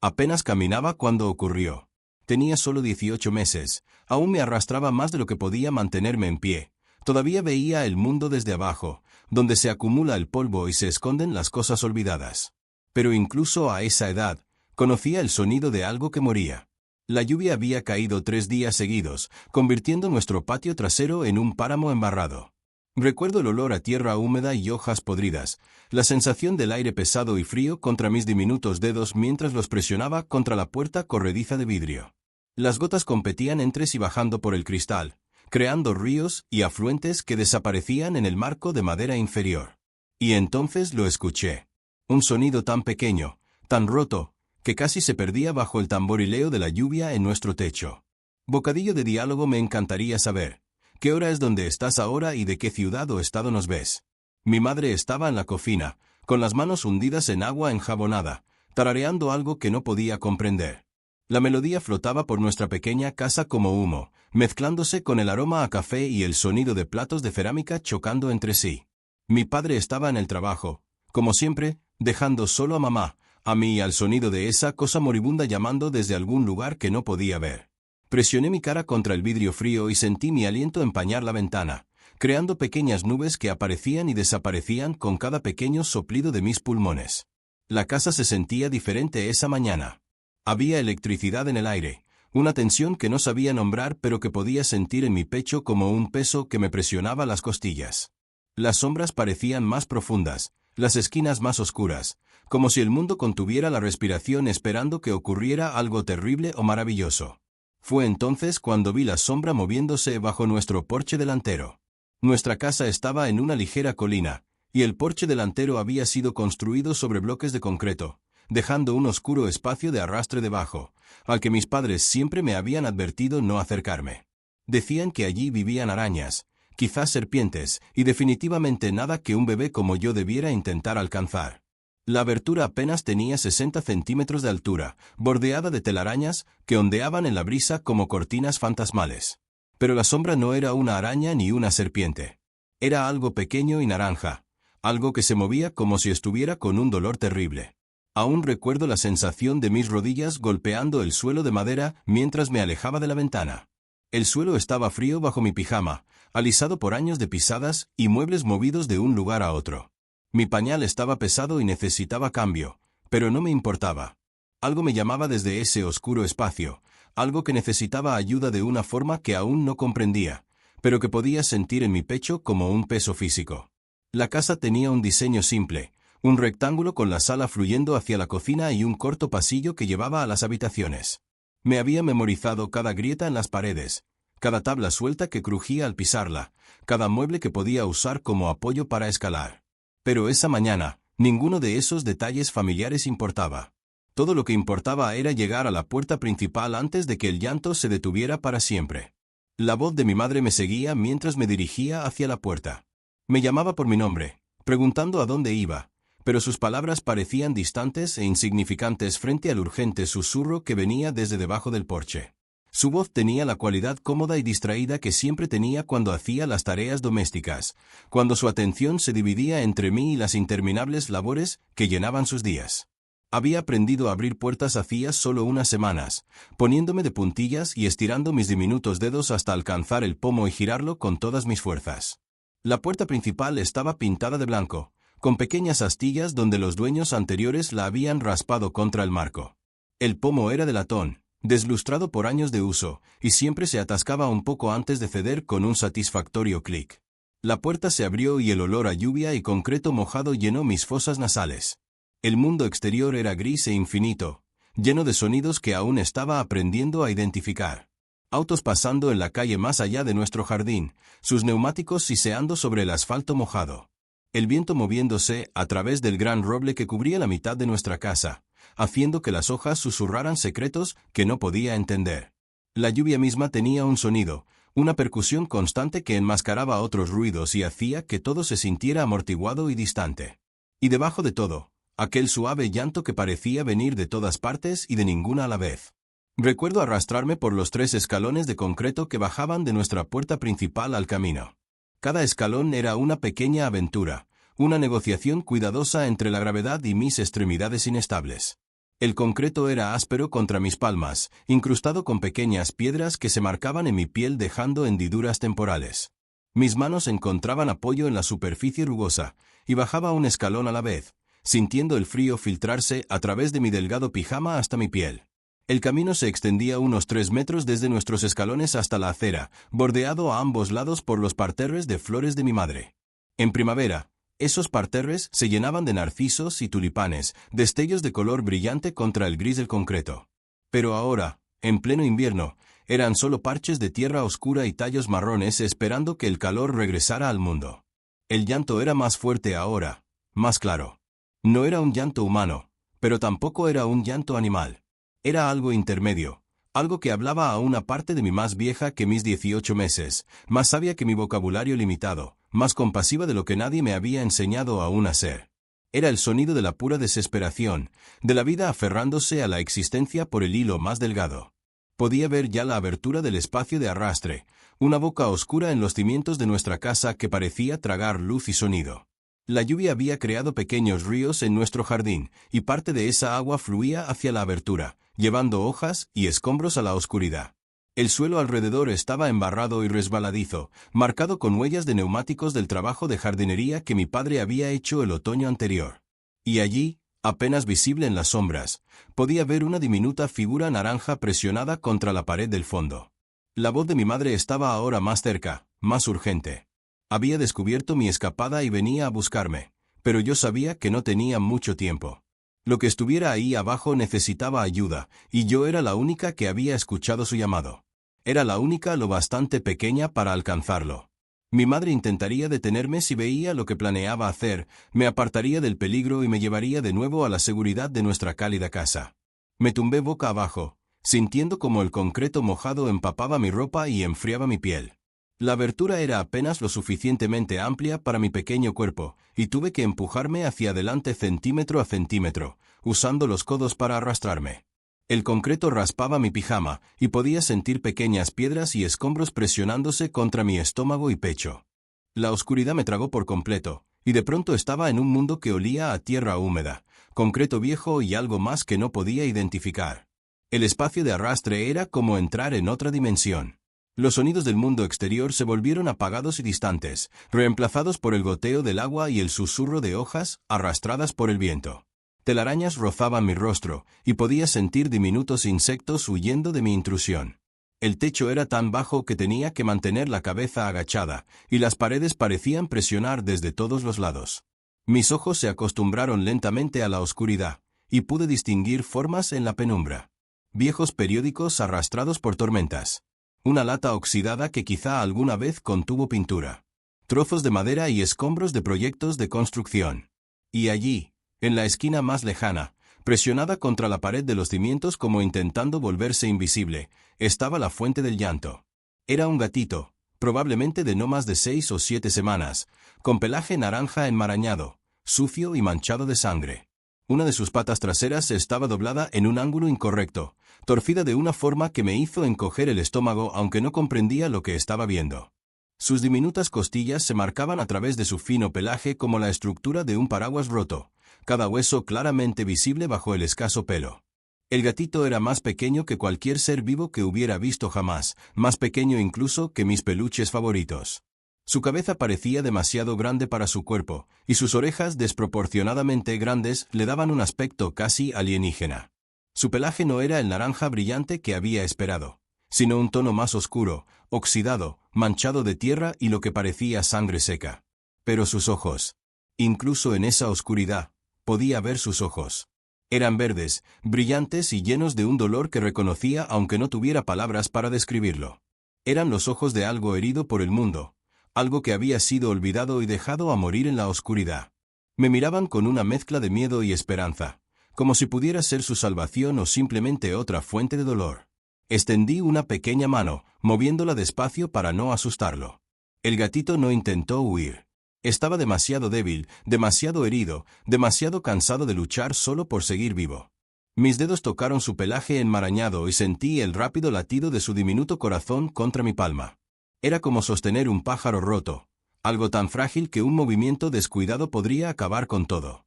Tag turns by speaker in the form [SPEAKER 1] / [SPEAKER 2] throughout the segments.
[SPEAKER 1] Apenas caminaba cuando ocurrió. Tenía solo 18 meses, aún me arrastraba más de lo que podía mantenerme en pie. Todavía veía el mundo desde abajo, donde se acumula el polvo y se esconden las cosas olvidadas. Pero incluso a esa edad, conocía el sonido de algo que moría. La lluvia había caído 3 días seguidos, convirtiendo nuestro patio trasero en un páramo embarrado. Recuerdo el olor a tierra húmeda y hojas podridas, la sensación del aire pesado y frío contra mis diminutos dedos mientras los presionaba contra la puerta corrediza de vidrio. Las gotas competían entre sí bajando por el cristal, creando ríos y afluentes que desaparecían en el marco de madera inferior. Y entonces lo escuché. Un sonido tan pequeño, tan roto, que casi se perdía bajo el tamborileo de la lluvia en nuestro techo. Bocadillo de diálogo, me encantaría saber. ¿Qué hora es donde estás ahora y de qué ciudad o estado nos ves? Mi madre estaba en la cocina, con las manos hundidas en agua enjabonada, tarareando algo que no podía comprender. La melodía flotaba por nuestra pequeña casa como humo, mezclándose con el aroma a café y el sonido de platos de cerámica chocando entre sí. Mi padre estaba en el trabajo, como siempre, dejando solo a mamá, a mí y al sonido de esa cosa moribunda llamando desde algún lugar que no podía ver. Presioné mi cara contra el vidrio frío y sentí mi aliento empañar la ventana, creando pequeñas nubes que aparecían y desaparecían con cada pequeño soplido de mis pulmones. La casa se sentía diferente esa mañana. Había electricidad en el aire, una tensión que no sabía nombrar pero que podía sentir en mi pecho como un peso que me presionaba las costillas. Las sombras parecían más profundas, las esquinas más oscuras, como si el mundo contuviera la respiración esperando que ocurriera algo terrible o maravilloso. Fue entonces cuando vi la sombra moviéndose bajo nuestro porche delantero. Nuestra casa estaba en una ligera colina, y el porche delantero había sido construido sobre bloques de concreto, dejando un oscuro espacio de arrastre debajo, al que mis padres siempre me habían advertido no acercarme. Decían que allí vivían arañas, quizás serpientes, y definitivamente nada que un bebé como yo debiera intentar alcanzar. La abertura apenas tenía 60 centímetros de altura, bordeada de telarañas que ondeaban en la brisa como cortinas fantasmales. Pero la sombra no era una araña ni una serpiente. Era algo pequeño y naranja, algo que se movía como si estuviera con un dolor terrible. Aún recuerdo la sensación de mis rodillas golpeando el suelo de madera mientras me alejaba de la ventana. El suelo estaba frío bajo mi pijama, alisado por años de pisadas y muebles movidos de un lugar a otro. Mi pañal estaba pesado y necesitaba cambio, pero no me importaba. Algo me llamaba desde ese oscuro espacio, algo que necesitaba ayuda de una forma que aún no comprendía, pero que podía sentir en mi pecho como un peso físico. La casa tenía un diseño simple, un rectángulo con la sala fluyendo hacia la cocina y un corto pasillo que llevaba a las habitaciones. Me había memorizado cada grieta en las paredes, cada tabla suelta que crujía al pisarla, cada mueble que podía usar como apoyo para escalar. Pero esa mañana, ninguno de esos detalles familiares importaba. Todo lo que importaba era llegar a la puerta principal antes de que el llanto se detuviera para siempre. La voz de mi madre me seguía mientras me dirigía hacia la puerta. Me llamaba por mi nombre, preguntando a dónde iba, pero sus palabras parecían distantes e insignificantes frente al urgente susurro que venía desde debajo del porche. Su voz tenía la cualidad cómoda y distraída que siempre tenía cuando hacía las tareas domésticas, cuando su atención se dividía entre mí y las interminables labores que llenaban sus días. Había aprendido a abrir puertas hacía solo unas semanas, poniéndome de puntillas y estirando mis diminutos dedos hasta alcanzar el pomo y girarlo con todas mis fuerzas. La puerta principal estaba pintada de blanco, con pequeñas astillas donde los dueños anteriores la habían raspado contra el marco. El pomo era de latón, deslustrado por años de uso, y siempre se atascaba un poco antes de ceder con un satisfactorio clic. La puerta se abrió y el olor a lluvia y concreto mojado llenó mis fosas nasales. El mundo exterior era gris e infinito, lleno de sonidos que aún estaba aprendiendo a identificar. Autos pasando en la calle más allá de nuestro jardín, sus neumáticos siseando sobre el asfalto mojado. El viento moviéndose a través del gran roble que cubría la mitad de nuestra casa, haciendo que las hojas susurraran secretos que no podía entender. La lluvia misma tenía un sonido, una percusión constante que enmascaraba otros ruidos y hacía que todo se sintiera amortiguado y distante. Y debajo de todo, aquel suave llanto que parecía venir de todas partes y de ninguna a la vez. Recuerdo arrastrarme por los 3 escalones de concreto que bajaban de nuestra puerta principal al camino. Cada escalón era una pequeña aventura, una negociación cuidadosa entre la gravedad y mis extremidades inestables. El concreto era áspero contra mis palmas, incrustado con pequeñas piedras que se marcaban en mi piel dejando hendiduras temporales. Mis manos encontraban apoyo en la superficie rugosa, y bajaba un escalón a la vez, sintiendo el frío filtrarse a través de mi delgado pijama hasta mi piel. El camino se extendía unos 3 metros desde nuestros escalones hasta la acera, bordeado a ambos lados por los parterres de flores de mi madre. En primavera, esos parterres se llenaban de narcisos y tulipanes, destellos de color brillante contra el gris del concreto. Pero ahora, en pleno invierno, eran solo parches de tierra oscura y tallos marrones esperando que el calor regresara al mundo. El llanto era más fuerte ahora, más claro. No era un llanto humano, pero tampoco era un llanto animal. Era algo intermedio, algo que hablaba a una parte de mí más vieja que mis 18 meses, más sabia que mi vocabulario limitado, más compasiva de lo que nadie me había enseñado aún a ser. Era el sonido de la pura desesperación, de la vida aferrándose a la existencia por el hilo más delgado. Podía ver ya la abertura del espacio de arrastre, una boca oscura en los cimientos de nuestra casa que parecía tragar luz y sonido. La lluvia había creado pequeños ríos en nuestro jardín, y parte de esa agua fluía hacia la abertura, llevando hojas y escombros a la oscuridad. El suelo alrededor estaba embarrado y resbaladizo, marcado con huellas de neumáticos del trabajo de jardinería que mi padre había hecho el otoño anterior. Y allí, apenas visible en las sombras, podía ver una diminuta figura naranja presionada contra la pared del fondo. La voz de mi madre estaba ahora más cerca, más urgente. Había descubierto mi escapada y venía a buscarme, pero yo sabía que no tenía mucho tiempo. Lo que estuviera ahí abajo necesitaba ayuda, y yo era la única que había escuchado su llamado. Era la única lo bastante pequeña para alcanzarlo. Mi madre intentaría detenerme si veía lo que planeaba hacer, me apartaría del peligro y me llevaría de nuevo a la seguridad de nuestra cálida casa. Me tumbé boca abajo, sintiendo como el concreto mojado empapaba mi ropa y enfriaba mi piel. La abertura era apenas lo suficientemente amplia para mi pequeño cuerpo, y tuve que empujarme hacia adelante centímetro a centímetro, usando los codos para arrastrarme. El concreto raspaba mi pijama, y podía sentir pequeñas piedras y escombros presionándose contra mi estómago y pecho. La oscuridad me tragó por completo, y de pronto estaba en un mundo que olía a tierra húmeda, concreto viejo y algo más que no podía identificar. El espacio de arrastre era como entrar en otra dimensión. Los sonidos del mundo exterior se volvieron apagados y distantes, reemplazados por el goteo del agua y el susurro de hojas arrastradas por el viento. Telarañas rozaban mi rostro, y podía sentir diminutos insectos huyendo de mi intrusión. El techo era tan bajo que tenía que mantener la cabeza agachada, y las paredes parecían presionar desde todos los lados. Mis ojos se acostumbraron lentamente a la oscuridad, y pude distinguir formas en la penumbra. Viejos periódicos arrastrados por tormentas. Una lata oxidada que quizá alguna vez contuvo pintura. Trozos de madera y escombros de proyectos de construcción. Y allí, en la esquina más lejana, presionada contra la pared de los cimientos como intentando volverse invisible, estaba la fuente del llanto. Era un gatito, probablemente de no más de 6 o 7 semanas, con pelaje naranja enmarañado, sucio y manchado de sangre. Una de sus patas traseras estaba doblada en un ángulo incorrecto, torcida de una forma que me hizo encoger el estómago aunque no comprendía lo que estaba viendo. Sus diminutas costillas se marcaban a través de su fino pelaje como la estructura de un paraguas roto, cada hueso claramente visible bajo el escaso pelo. El gatito era más pequeño que cualquier ser vivo que hubiera visto jamás, más pequeño incluso que mis peluches favoritos. Su cabeza parecía demasiado grande para su cuerpo, y sus orejas desproporcionadamente grandes le daban un aspecto casi alienígena. Su pelaje no era el naranja brillante que había esperado, sino un tono más oscuro, oxidado, manchado de tierra y lo que parecía sangre seca. Pero sus ojos, incluso en esa oscuridad, podía ver sus ojos. Eran verdes, brillantes y llenos de un dolor que reconocía aunque no tuviera palabras para describirlo. Eran los ojos de algo herido por el mundo, algo que había sido olvidado y dejado a morir en la oscuridad. Me miraban con una mezcla de miedo y esperanza, como si pudiera ser su salvación o simplemente otra fuente de dolor. Extendí una pequeña mano, moviéndola despacio para no asustarlo. El gatito no intentó huir. Estaba demasiado débil, demasiado herido, demasiado cansado de luchar solo por seguir vivo. Mis dedos tocaron su pelaje enmarañado y sentí el rápido latido de su diminuto corazón contra mi palma. Era como sostener un pájaro roto, algo tan frágil que un movimiento descuidado podría acabar con todo.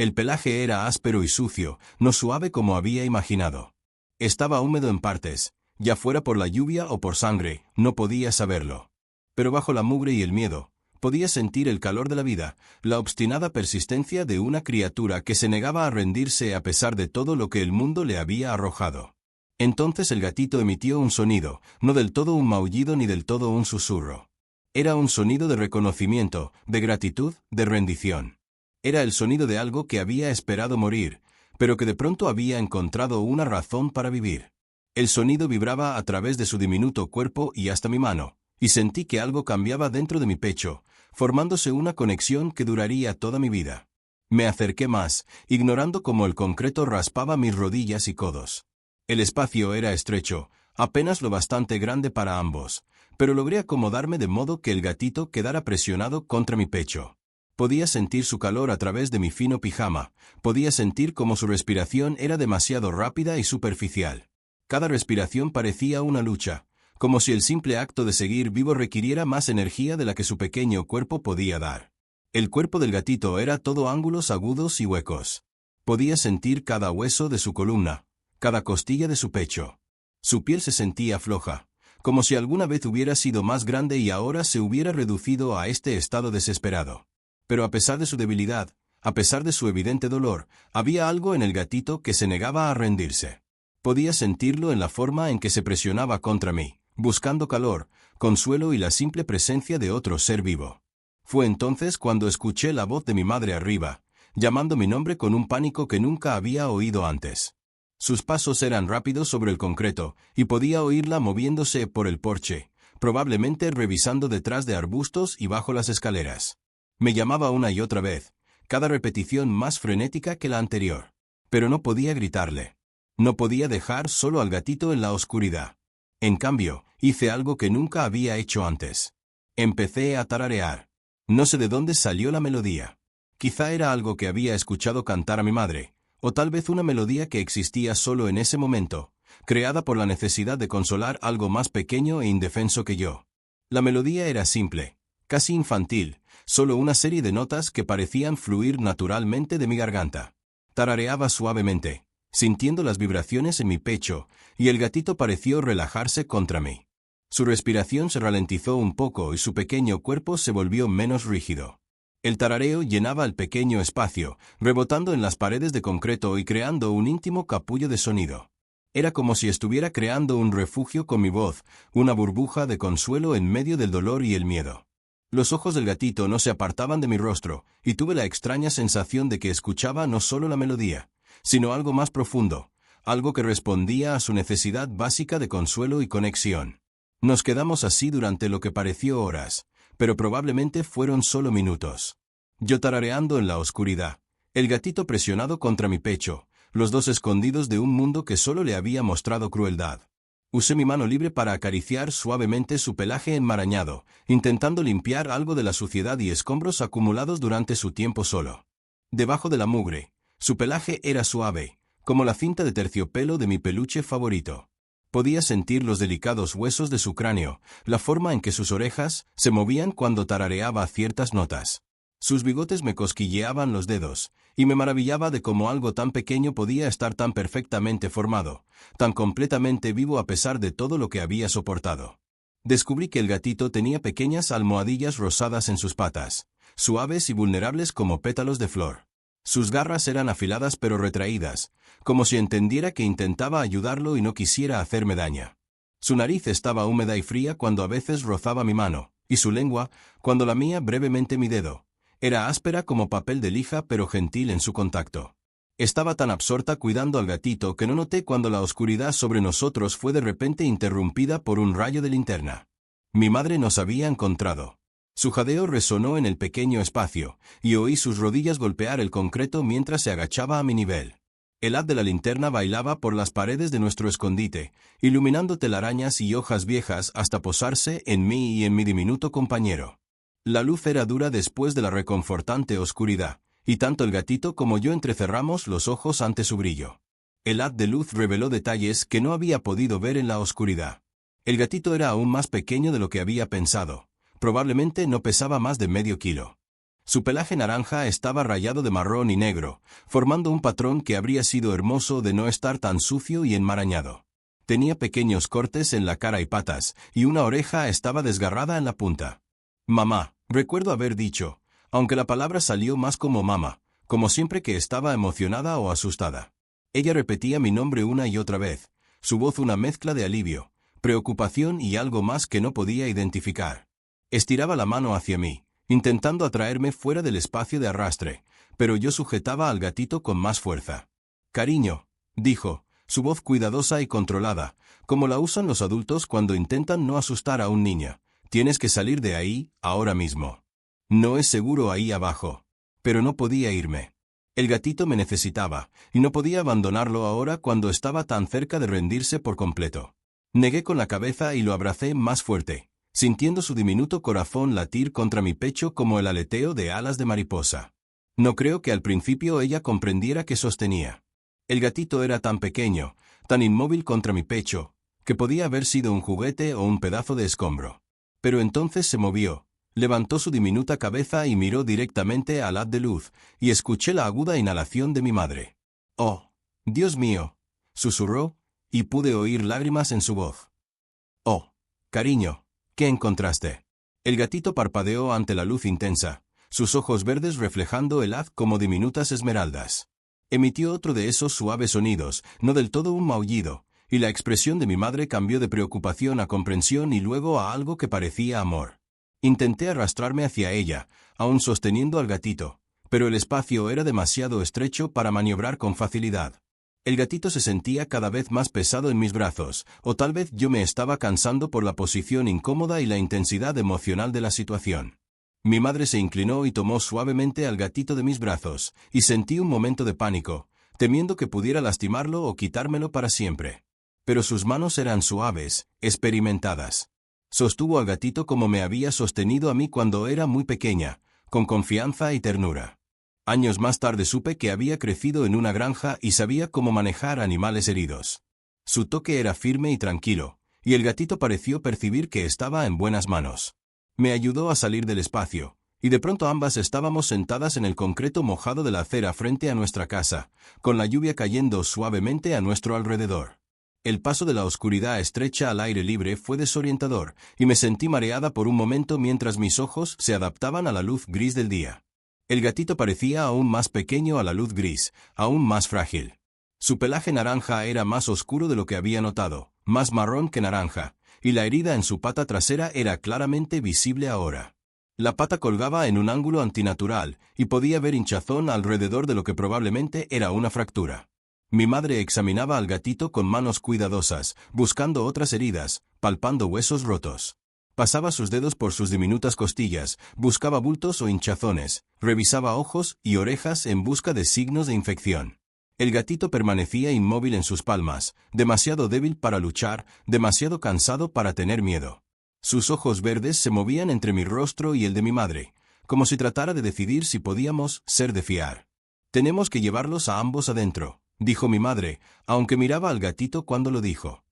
[SPEAKER 1] El pelaje era áspero y sucio, no suave como había imaginado. Estaba húmedo en partes, ya fuera por la lluvia o por sangre, no podía saberlo. Pero bajo la mugre y el miedo, podía sentir el calor de la vida, la obstinada persistencia de una criatura que se negaba a rendirse a pesar de todo lo que el mundo le había arrojado. Entonces el gatito emitió un sonido, no del todo un maullido ni del todo un susurro. Era un sonido de reconocimiento, de gratitud, de rendición. Era el sonido de algo que había esperado morir, pero que de pronto había encontrado una razón para vivir. El sonido vibraba a través de su diminuto cuerpo y hasta mi mano, y sentí que algo cambiaba dentro de mi pecho, formándose una conexión que duraría toda mi vida. Me acerqué más, ignorando cómo el concreto raspaba mis rodillas y codos. El espacio era estrecho, apenas lo bastante grande para ambos, pero logré acomodarme de modo que el gatito quedara presionado contra mi pecho. Podía sentir su calor a través de mi fino pijama, podía sentir cómo su respiración era demasiado rápida y superficial. Cada respiración parecía una lucha, como si el simple acto de seguir vivo requiriera más energía de la que su pequeño cuerpo podía dar. El cuerpo del gatito era todo ángulos agudos y huecos. Podía sentir cada hueso de su columna, cada costilla de su pecho. Su piel se sentía floja, como si alguna vez hubiera sido más grande y ahora se hubiera reducido a este estado desesperado. Pero a pesar de su debilidad, a pesar de su evidente dolor, había algo en el gatito que se negaba a rendirse. Podía sentirlo en la forma en que se presionaba contra mí, buscando calor, consuelo y la simple presencia de otro ser vivo. Fue entonces cuando escuché la voz de mi madre arriba, llamando mi nombre con un pánico que nunca había oído antes. Sus pasos eran rápidos sobre el concreto, y podía oírla moviéndose por el porche, probablemente revisando detrás de arbustos y bajo las escaleras. Me llamaba una y otra vez, cada repetición más frenética que la anterior. Pero no podía gritarle. No podía dejar solo al gatito en la oscuridad. En cambio, hice algo que nunca había hecho antes. Empecé a tararear. No sé de dónde salió la melodía. Quizá era algo que había escuchado cantar a mi madre, o tal vez una melodía que existía solo en ese momento, creada por la necesidad de consolar algo más pequeño e indefenso que yo. La melodía era simple, casi infantil, solo una serie de notas que parecían fluir naturalmente de mi garganta. Tarareaba suavemente, sintiendo las vibraciones en mi pecho, y el gatito pareció relajarse contra mí. Su respiración se ralentizó un poco y su pequeño cuerpo se volvió menos rígido. El tarareo llenaba el pequeño espacio, rebotando en las paredes de concreto y creando un íntimo capullo de sonido. Era como si estuviera creando un refugio con mi voz, una burbuja de consuelo en medio del dolor y el miedo. Los ojos del gatito no se apartaban de mi rostro, y tuve la extraña sensación de que escuchaba no solo la melodía, sino algo más profundo, algo que respondía a su necesidad básica de consuelo y conexión. Nos quedamos así durante lo que pareció horas, pero probablemente fueron solo minutos. Yo tarareando en la oscuridad, el gatito presionado contra mi pecho, los dos escondidos de un mundo que solo le había mostrado crueldad. Usé mi mano libre para acariciar suavemente su pelaje enmarañado, intentando limpiar algo de la suciedad y escombros acumulados durante su tiempo solo. Debajo de la mugre, su pelaje era suave, como la cinta de terciopelo de mi peluche favorito. Podía sentir los delicados huesos de su cráneo, la forma en que sus orejas se movían cuando tarareaba ciertas notas. Sus bigotes me cosquilleaban los dedos, y me maravillaba de cómo algo tan pequeño podía estar tan perfectamente formado, tan completamente vivo a pesar de todo lo que había soportado. Descubrí que el gatito tenía pequeñas almohadillas rosadas en sus patas, suaves y vulnerables como pétalos de flor. Sus garras eran afiladas pero retraídas, como si entendiera que intentaba ayudarlo y no quisiera hacerme daño. Su nariz estaba húmeda y fría cuando a veces rozaba mi mano, y su lengua, cuando lamía brevemente mi dedo, era áspera como papel de lija pero gentil en su contacto. Estaba tan absorta cuidando al gatito que no noté cuando la oscuridad sobre nosotros fue de repente interrumpida por un rayo de linterna. Mi madre nos había encontrado. Su jadeo resonó en el pequeño espacio, y oí sus rodillas golpear el concreto mientras se agachaba a mi nivel. El haz de la linterna bailaba por las paredes de nuestro escondite, iluminando telarañas y hojas viejas hasta posarse en mí y en mi diminuto compañero. La luz era dura después de la reconfortante oscuridad, y tanto el gatito como yo entrecerramos los ojos ante su brillo. El haz de luz reveló detalles que no había podido ver en la oscuridad. El gatito era aún más pequeño de lo que había pensado. Probablemente no pesaba más de medio kilo. Su pelaje naranja estaba rayado de marrón y negro, formando un patrón que habría sido hermoso de no estar tan sucio y enmarañado. Tenía pequeños cortes en la cara y patas, y una oreja estaba desgarrada en la punta. Mamá, recuerdo haber dicho, aunque la palabra salió más como mamá, como siempre que estaba emocionada o asustada. Ella repetía mi nombre una y otra vez, su voz una mezcla de alivio, preocupación y algo más que no podía identificar. Estiraba la mano hacia mí, intentando atraerme fuera del espacio de arrastre, pero yo sujetaba al gatito con más fuerza. «Cariño», dijo, su voz cuidadosa y controlada, como la usan los adultos cuando intentan no asustar a un niño. «Tienes que salir de ahí, ahora mismo. No es seguro ahí abajo». Pero no podía irme. El gatito me necesitaba, y no podía abandonarlo ahora cuando estaba tan cerca de rendirse por completo. Negué con la cabeza y lo abracé más fuerte, sintiendo su diminuto corazón latir contra mi pecho como el aleteo de alas de mariposa. No creo que al principio ella comprendiera qué sostenía. El gatito era tan pequeño, tan inmóvil contra mi pecho, que podía haber sido un juguete o un pedazo de escombro. Pero entonces se movió, levantó su diminuta cabeza y miró directamente al haz de luz, y escuché la aguda inhalación de mi madre. «Oh, Dios mío», susurró, y pude oír lágrimas en su voz. «Oh, cariño, ¿qué encontraste?» El gatito parpadeó ante la luz intensa, sus ojos verdes reflejando el haz como diminutas esmeraldas. Emitió otro de esos suaves sonidos, no del todo un maullido, y la expresión de mi madre cambió de preocupación a comprensión y luego a algo que parecía amor. Intenté arrastrarme hacia ella, aún sosteniendo al gatito, pero el espacio era demasiado estrecho para maniobrar con facilidad. El gatito se sentía cada vez más pesado en mis brazos, o tal vez yo me estaba cansando por la posición incómoda y la intensidad emocional de la situación. Mi madre se inclinó y tomó suavemente al gatito de mis brazos, y sentí un momento de pánico, temiendo que pudiera lastimarlo o quitármelo para siempre. Pero sus manos eran suaves, experimentadas. Sostuvo al gatito como me había sostenido a mí cuando era muy pequeña, con confianza y ternura. Años más tarde supe que había crecido en una granja y sabía cómo manejar animales heridos. Su toque era firme y tranquilo, y el gatito pareció percibir que estaba en buenas manos. Me ayudó a salir del espacio, y de pronto ambas estábamos sentadas en el concreto mojado de la acera frente a nuestra casa, con la lluvia cayendo suavemente a nuestro alrededor. El paso de la oscuridad estrecha al aire libre fue desorientador, y me sentí mareada por un momento mientras mis ojos se adaptaban a la luz gris del día. El gatito parecía aún más pequeño a la luz gris, aún más frágil. Su pelaje naranja era más oscuro de lo que había notado, más marrón que naranja, y la herida en su pata trasera era claramente visible ahora. La pata colgaba en un ángulo antinatural, y podía ver hinchazón alrededor de lo que probablemente era una fractura. Mi madre examinaba al gatito con manos cuidadosas, buscando otras heridas, palpando huesos rotos. Pasaba sus dedos por sus diminutas costillas, buscaba bultos o hinchazones, revisaba ojos y orejas en busca de signos de infección. El gatito permanecía inmóvil en sus palmas, demasiado débil para luchar, demasiado cansado para tener miedo. Sus ojos verdes se movían entre mi rostro y el de mi madre, como si tratara de decidir si podíamos ser de fiar. «Tenemos que llevarlos a ambos adentro», dijo mi madre, aunque miraba al gatito cuando lo dijo.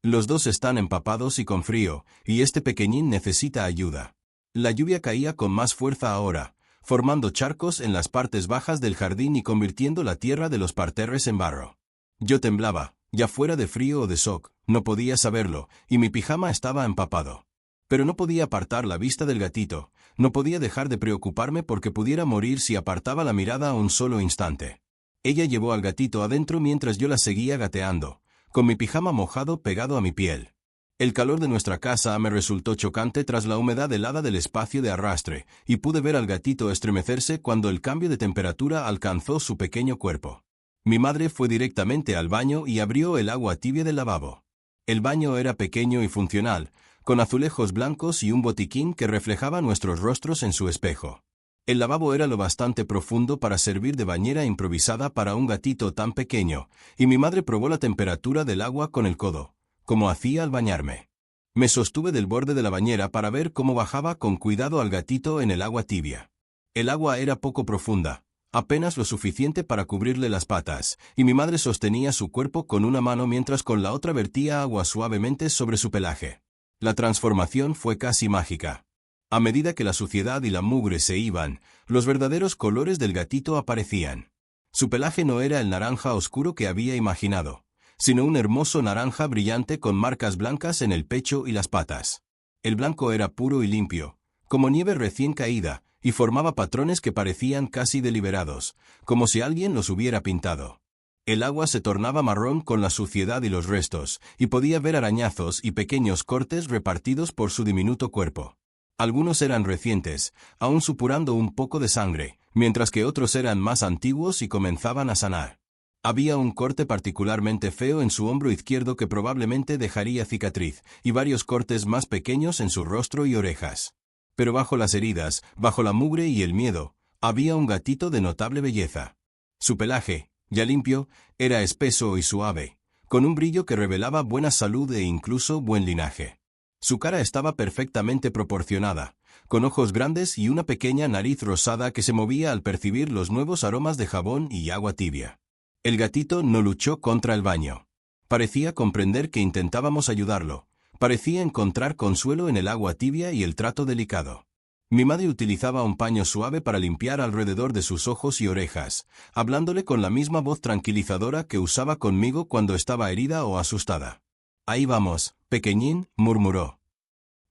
[SPEAKER 1] «Los dos están empapados y con frío, y este pequeñín necesita ayuda». La lluvia caía con más fuerza ahora, formando charcos en las partes bajas del jardín y convirtiendo la tierra de los parterres en barro. Yo temblaba, ya fuera de frío o de shock, no podía saberlo, y mi pijama estaba empapado. Pero no podía apartar la vista del gatito, no podía dejar de preocuparme porque pudiera morir si apartaba la mirada un solo instante. Ella llevó al gatito adentro mientras yo la seguía gateando, con mi pijama mojado pegado a mi piel. El calor de nuestra casa me resultó chocante tras la humedad helada del espacio de arrastre, y pude ver al gatito estremecerse cuando el cambio de temperatura alcanzó su pequeño cuerpo. Mi madre fue directamente al baño y abrió el agua tibia del lavabo. El baño era pequeño y funcional, con azulejos blancos y un botiquín que reflejaba nuestros rostros en su espejo. El lavabo era lo bastante profundo para servir de bañera improvisada para un gatito tan pequeño, y mi madre probó la temperatura del agua con el codo, como hacía al bañarme. Me sostuve del borde de la bañera para ver cómo bajaba con cuidado al gatito en el agua tibia. El agua era poco profunda, apenas lo suficiente para cubrirle las patas, y mi madre sostenía su cuerpo con una mano mientras con la otra vertía agua suavemente sobre su pelaje. La transformación fue casi mágica. A medida que la suciedad y la mugre se iban, los verdaderos colores del gatito aparecían. Su pelaje no era el naranja oscuro que había imaginado, sino un hermoso naranja brillante con marcas blancas en el pecho y las patas. El blanco era puro y limpio, como nieve recién caída, y formaba patrones que parecían casi deliberados, como si alguien los hubiera pintado. El agua se tornaba marrón con la suciedad y los restos, y podía ver arañazos y pequeños cortes repartidos por su diminuto cuerpo. Algunos eran recientes, aún supurando un poco de sangre, mientras que otros eran más antiguos y comenzaban a sanar. Había un corte particularmente feo en su hombro izquierdo que probablemente dejaría cicatriz, y varios cortes más pequeños en su rostro y orejas. Pero bajo las heridas, bajo la mugre y el miedo, había un gatito de notable belleza. Su pelaje, ya limpio, era espeso y suave, con un brillo que revelaba buena salud e incluso buen linaje. Su cara estaba perfectamente proporcionada, con ojos grandes y una pequeña nariz rosada que se movía al percibir los nuevos aromas de jabón y agua tibia. El gatito no luchó contra el baño. Parecía comprender que intentábamos ayudarlo. Parecía encontrar consuelo en el agua tibia y el trato delicado. Mi madre utilizaba un paño suave para limpiar alrededor de sus ojos y orejas, hablándole con la misma voz tranquilizadora que usaba conmigo cuando estaba herida o asustada. «Ahí vamos, pequeñín», murmuró.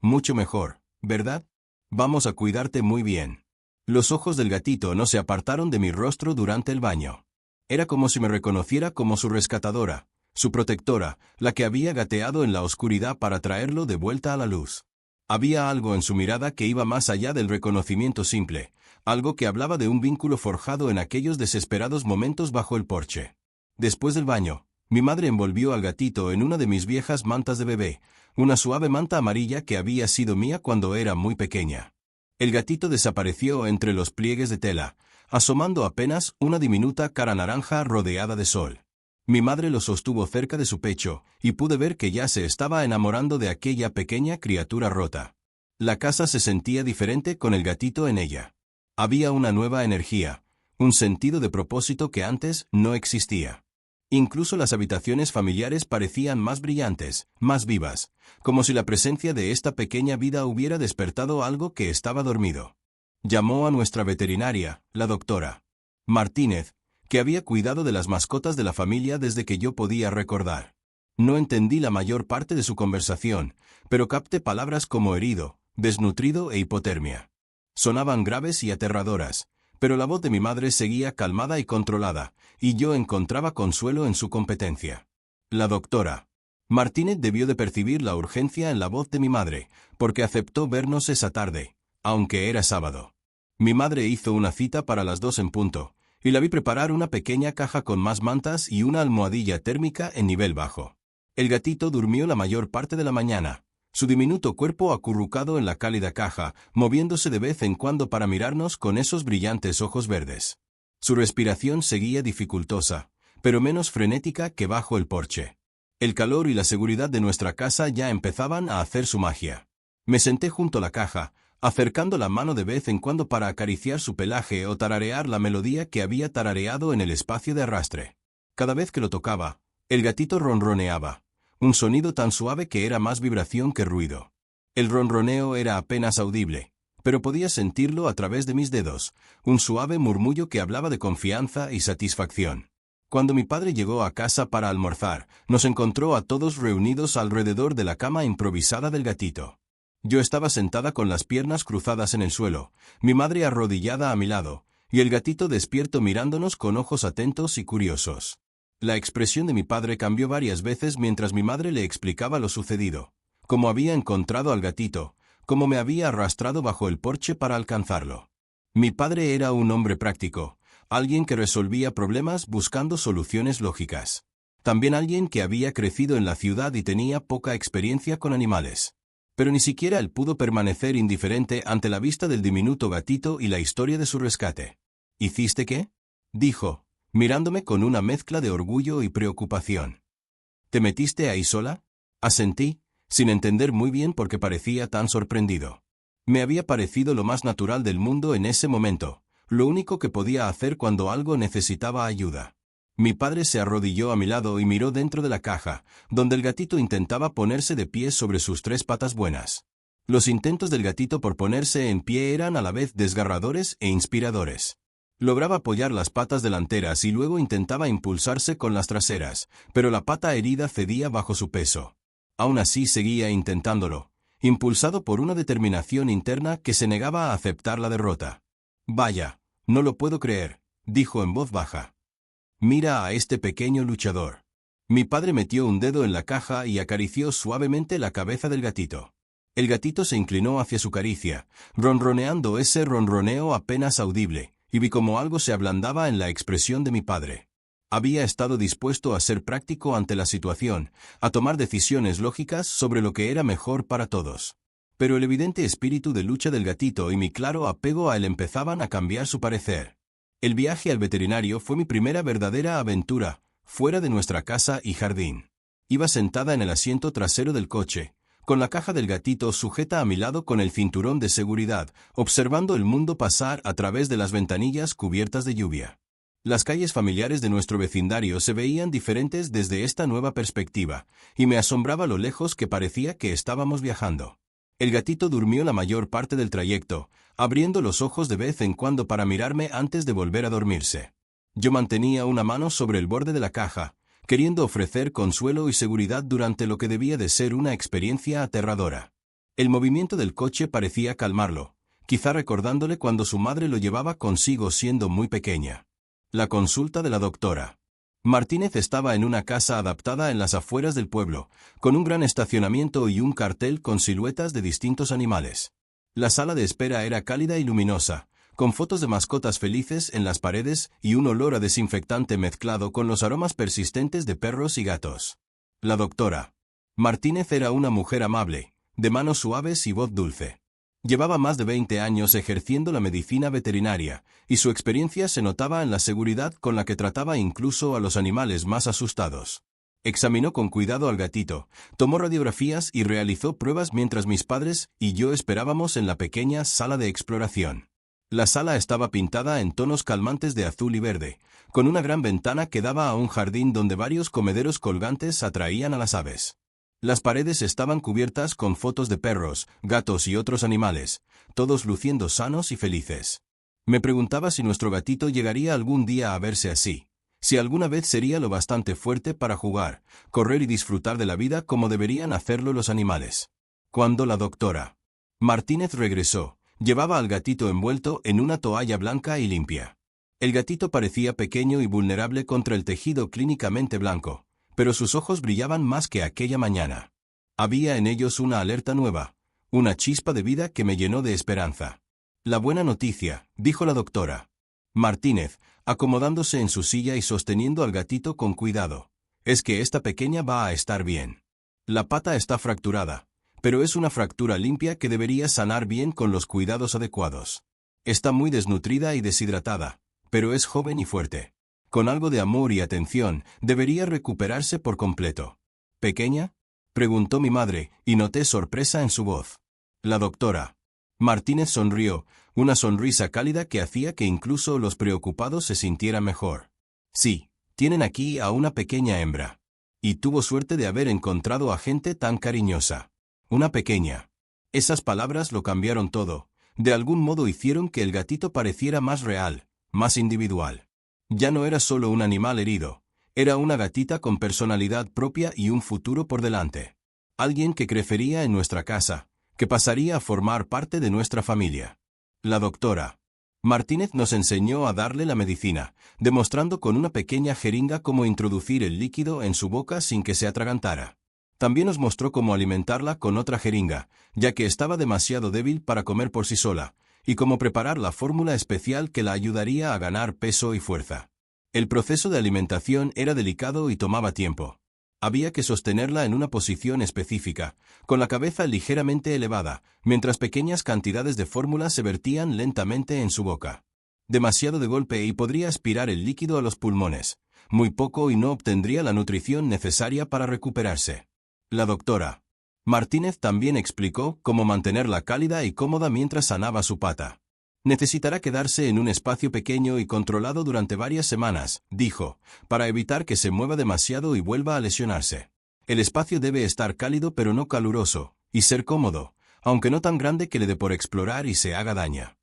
[SPEAKER 1] «Mucho mejor, ¿verdad? Vamos a cuidarte muy bien». Los ojos del gatito no se apartaron de mi rostro durante el baño. Era como si me reconociera como su rescatadora, su protectora, la que había gateado en la oscuridad para traerlo de vuelta a la luz. Había algo en su mirada que iba más allá del reconocimiento simple, algo que hablaba de un vínculo forjado en aquellos desesperados momentos bajo el porche. Después del baño, mi madre envolvió al gatito en una de mis viejas mantas de bebé, una suave manta amarilla que había sido mía cuando era muy pequeña. El gatito desapareció entre los pliegues de tela, asomando apenas una diminuta cara naranja rodeada de sol. Mi madre lo sostuvo cerca de su pecho, y pude ver que ya se estaba enamorando de aquella pequeña criatura rota. La casa se sentía diferente con el gatito en ella. Había una nueva energía, un sentido de propósito que antes no existía. Incluso las habitaciones familiares parecían más brillantes, más vivas, como si la presencia de esta pequeña vida hubiera despertado algo que estaba dormido. Llamó a nuestra veterinaria, la doctora Martínez, que había cuidado de las mascotas de la familia desde que yo podía recordar. No entendí la mayor parte de su conversación, pero capté palabras como herido, desnutrido e hipotermia. Sonaban graves y aterradoras, pero la voz de mi madre seguía calmada y controlada, y yo encontraba consuelo en su competencia. La doctora Martínez debió de percibir la urgencia en la voz de mi madre, porque aceptó vernos esa tarde, aunque era sábado. Mi madre hizo una cita para las 2 en punto, y la vi preparar una pequeña caja con más mantas y una almohadilla térmica en nivel bajo. El gatito durmió la mayor parte de la mañana, su diminuto cuerpo acurrucado en la cálida caja, moviéndose de vez en cuando para mirarnos con esos brillantes ojos verdes. Su respiración seguía dificultosa, pero menos frenética que bajo el porche. El calor y la seguridad de nuestra casa ya empezaban a hacer su magia. Me senté junto a la caja, acercando la mano de vez en cuando para acariciar su pelaje o tararear la melodía que había tarareado en el espacio de arrastre. Cada vez que lo tocaba, el gatito ronroneaba, un sonido tan suave que era más vibración que ruido. El ronroneo era apenas audible, pero podía sentirlo a través de mis dedos, un suave murmullo que hablaba de confianza y satisfacción. Cuando mi padre llegó a casa para almorzar, nos encontró a todos reunidos alrededor de la cama improvisada del gatito. Yo estaba sentada con las piernas cruzadas en el suelo, mi madre arrodillada a mi lado, y el gatito despierto mirándonos con ojos atentos y curiosos. La expresión de mi padre cambió varias veces mientras mi madre le explicaba lo sucedido, cómo había encontrado al gatito, cómo me había arrastrado bajo el porche para alcanzarlo. Mi padre era un hombre práctico, alguien que resolvía problemas buscando soluciones lógicas. También alguien que había crecido en la ciudad y tenía poca experiencia con animales. Pero ni siquiera él pudo permanecer indiferente ante la vista del diminuto gatito y la historia de su rescate. ¿Hiciste qué?, dijo, mirándome con una mezcla de orgullo y preocupación. ¿Te metiste ahí sola? Asentí, sin entender muy bien por qué parecía tan sorprendido. Me había parecido lo más natural del mundo en ese momento, lo único que podía hacer cuando algo necesitaba ayuda. Mi padre se arrodilló a mi lado y miró dentro de la caja, donde el gatito intentaba ponerse de pie sobre sus 3 patas buenas. Los intentos del gatito por ponerse en pie eran a la vez desgarradores e inspiradores. Lograba apoyar las patas delanteras y luego intentaba impulsarse con las traseras, pero la pata herida cedía bajo su peso. Aún así seguía intentándolo, impulsado por una determinación interna que se negaba a aceptar la derrota. «Vaya, no lo puedo creer», dijo en voz baja. «Mira a este pequeño luchador». Mi padre metió un dedo en la caja y acarició suavemente la cabeza del gatito. El gatito se inclinó hacia su caricia, ronroneando ese ronroneo apenas audible, y vi cómo algo se ablandaba en la expresión de mi padre. Había estado dispuesto a ser práctico ante la situación, a tomar decisiones lógicas sobre lo que era mejor para todos. Pero el evidente espíritu de lucha del gatito y mi claro apego a él empezaban a cambiar su parecer. El viaje al veterinario fue mi primera verdadera aventura, fuera de nuestra casa y jardín. Iba sentada en el asiento trasero del coche, con la caja del gatito sujeta a mi lado con el cinturón de seguridad, observando el mundo pasar a través de las ventanillas cubiertas de lluvia. Las calles familiares de nuestro vecindario se veían diferentes desde esta nueva perspectiva, y me asombraba lo lejos que parecía que estábamos viajando. El gatito durmió la mayor parte del trayecto, abriendo los ojos de vez en cuando para mirarme antes de volver a dormirse. Yo mantenía una mano sobre el borde de la caja, queriendo ofrecer consuelo y seguridad durante lo que debía de ser una experiencia aterradora. El movimiento del coche parecía calmarlo, quizá recordándole cuando su madre lo llevaba consigo siendo muy pequeña. La consulta de la doctora. Martínez estaba en una casa adaptada en las afueras del pueblo, con un gran estacionamiento y un cartel con siluetas de distintos animales. La sala de espera era cálida y luminosa, con fotos de mascotas felices en las paredes y un olor a desinfectante mezclado con los aromas persistentes de perros y gatos. La doctora Martínez era una mujer amable, de manos suaves y voz dulce. Llevaba más de 20 años ejerciendo la medicina veterinaria, y su experiencia se notaba en la seguridad con la que trataba incluso a los animales más asustados. Examinó con cuidado al gatito, tomó radiografías y realizó pruebas mientras mis padres y yo esperábamos en la pequeña sala de exploración. La sala estaba pintada en tonos calmantes de azul y verde, con una gran ventana que daba a un jardín donde varios comederos colgantes atraían a las aves. Las paredes estaban cubiertas con fotos de perros, gatos y otros animales, todos luciendo sanos y felices. Me preguntaba si nuestro gatito llegaría algún día a verse así, si alguna vez sería lo bastante fuerte para jugar, correr y disfrutar de la vida como deberían hacerlo los animales. Cuando la doctora Martínez regresó, llevaba al gatito envuelto en una toalla blanca y limpia. El gatito parecía pequeño y vulnerable contra el tejido clínicamente blanco, pero sus ojos brillaban más que aquella mañana. Había en ellos una alerta nueva, una chispa de vida que me llenó de esperanza. «La buena noticia», dijo la doctora Martínez, acomodándose en su silla y sosteniendo al gatito con cuidado, «es que esta pequeña va a estar bien. La pata está fracturada, pero es una fractura limpia que debería sanar bien con los cuidados adecuados. Está muy desnutrida y deshidratada, pero es joven y fuerte. Con algo de amor y atención, debería recuperarse por completo». «¿Pequeña?», preguntó mi madre, y noté sorpresa en su voz. La doctora Martínez sonrió, una sonrisa cálida que hacía que incluso los preocupados se sintieran mejor. «Sí, tienen aquí a una pequeña hembra. Y tuvo suerte de haber encontrado a gente tan cariñosa. Una pequeña». Esas palabras lo cambiaron todo, de algún modo hicieron que el gatito pareciera más real, más individual. Ya no era solo un animal herido, era una gatita con personalidad propia y un futuro por delante. Alguien que crecería en nuestra casa, que pasaría a formar parte de nuestra familia. La doctora Martínez nos enseñó a darle la medicina, demostrando con una pequeña jeringa cómo introducir el líquido en su boca sin que se atragantara. También nos mostró cómo alimentarla con otra jeringa, ya que estaba demasiado débil para comer por sí sola, y cómo preparar la fórmula especial que la ayudaría a ganar peso y fuerza. El proceso de alimentación era delicado y tomaba tiempo. Había que sostenerla en una posición específica, con la cabeza ligeramente elevada, mientras pequeñas cantidades de fórmula se vertían lentamente en su boca. Demasiado de golpe y podría aspirar el líquido a los pulmones, muy poco y no obtendría la nutrición necesaria para recuperarse. La doctora Martínez también explicó cómo mantenerla cálida y cómoda mientras sanaba su pata. «Necesitará quedarse en un espacio pequeño y controlado durante varias semanas», dijo, «para evitar que se mueva demasiado y vuelva a lesionarse. El espacio debe estar cálido pero no caluroso, y ser cómodo, aunque no tan grande que le dé por explorar y se haga daño.